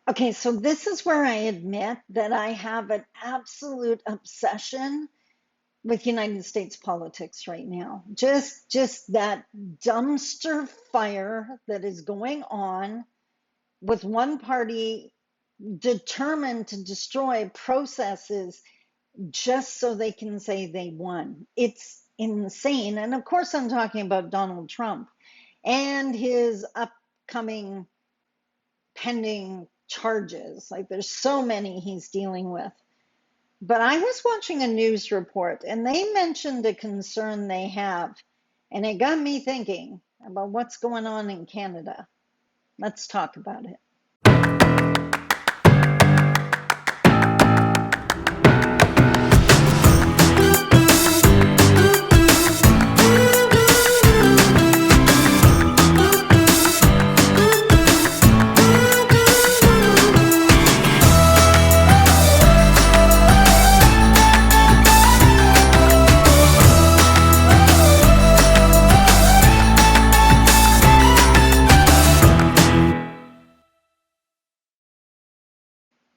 Okay, so this is where I admit that I have an absolute obsession with United States politics right now. Just that dumpster fire that is going on with one party determined to destroy processes just so they can say they won. It's insane. And of course, I'm talking about Donald Trump and his upcoming pending charges. Like, there's so many he's dealing with. But I was watching a news report and they mentioned a concern they have. And it got me thinking about what's going on in Canada. Let's talk about it.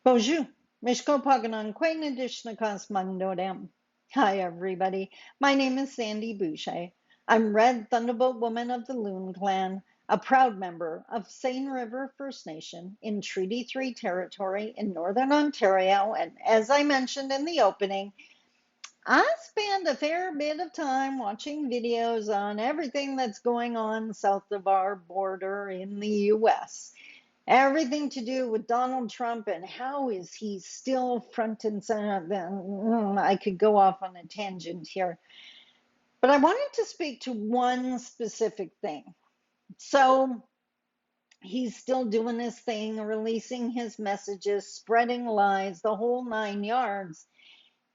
Bonjour. Mishko Paganon, Quain Adishnakas Mandodam. Hi, everybody. My name is Sandi Boucher. I'm Red Thunderbolt Woman of the Loon Clan, a proud member of Seine River First Nation in Treaty 3 territory in Northern Ontario. And as I mentioned in the opening, I spend a fair bit of time watching videos on everything that's going on south of our border in the US. Everything to do with Donald Trump and how is he still front and center. I could go off on a tangent here, but I wanted to speak to one specific thing. So he's still doing his thing, releasing his messages, spreading lies, the whole 9 yards.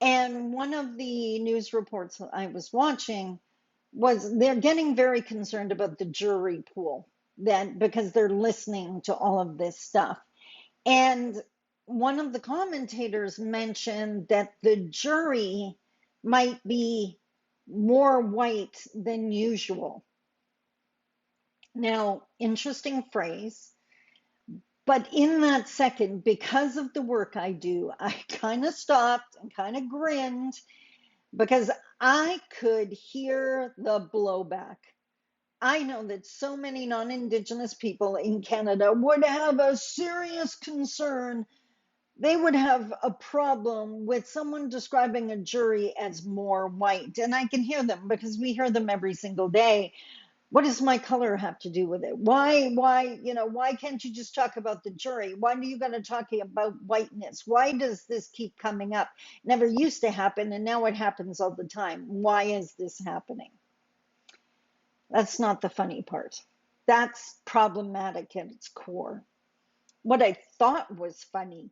And one of the news reports I was watching was they're getting very concerned about the jury pool, that because they're listening to all of this stuff. And one of the commentators mentioned that the jury might be more white than usual. Now, interesting phrase, but in that second, because of the work I do, I kind of stopped and kind of grinned because I could hear the blowback. I know that so many non Indigenous people in Canada would have a serious concern. They would have a problem with someone describing a jury as more white. And I can hear them because we hear them every single day. What does my color have to do with it? Why can't you just talk about the jury? Why do you got to talk about whiteness? Why does this keep coming up? Never used to happen, and now it happens all the time. Why is this happening? That's not the funny part. That's problematic at its core. What I thought was funny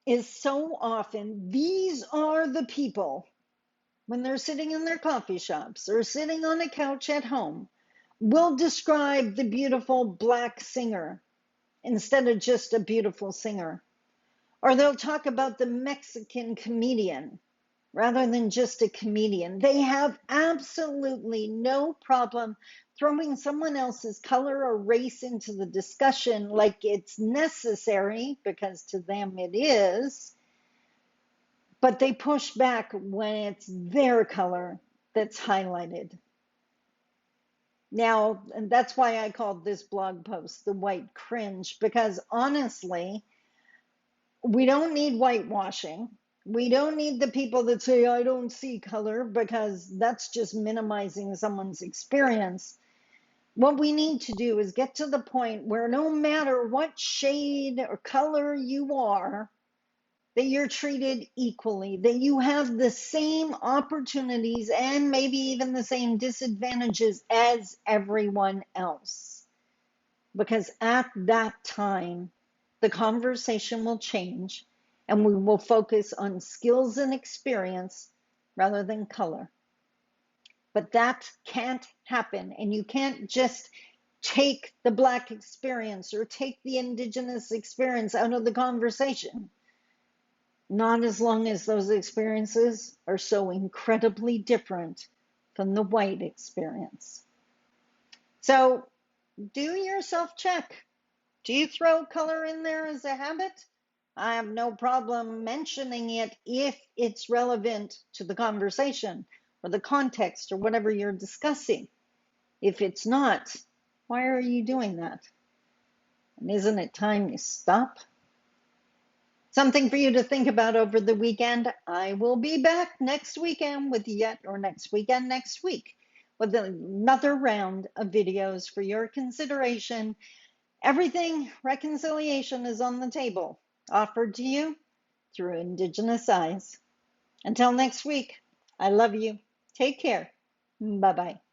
is so often these are the people, when they're sitting in their coffee shops or sitting on a couch at home, will describe the beautiful black singer instead of just a beautiful singer. Or they'll talk about the Mexican comedian rather than just a comedian. They have absolutely no problem throwing someone else's color or race into the discussion like it's necessary, because to them it is, but they push back when it's their color that's highlighted. Now, and that's why I called this blog post the white cringe, because honestly, we don't need whitewashing. We don't need the people that say, I don't see color, because that's just minimizing someone's experience. What we need to do is get to the point where no matter what shade or color you are, that you're treated equally, that you have the same opportunities and maybe even the same disadvantages as everyone else. Because at that time, the conversation will change and we will focus on skills and experience rather than color. But that can't happen. And you can't just take the Black experience or take the Indigenous experience out of the conversation. Not as long as those experiences are so incredibly different from the white experience. So do your self check. Do you throw color in there as a habit? I have no problem mentioning it if it's relevant to the conversation or the context or whatever you're discussing. If it's not, why are you doing that? And isn't it time you stop? Something for you to think about over the weekend. I will be back next weekend next week with another round of videos for your consideration. Everything reconciliation is on the table, offered to you through Indigenous eyes. Until next week, I love you. Take care. Bye bye.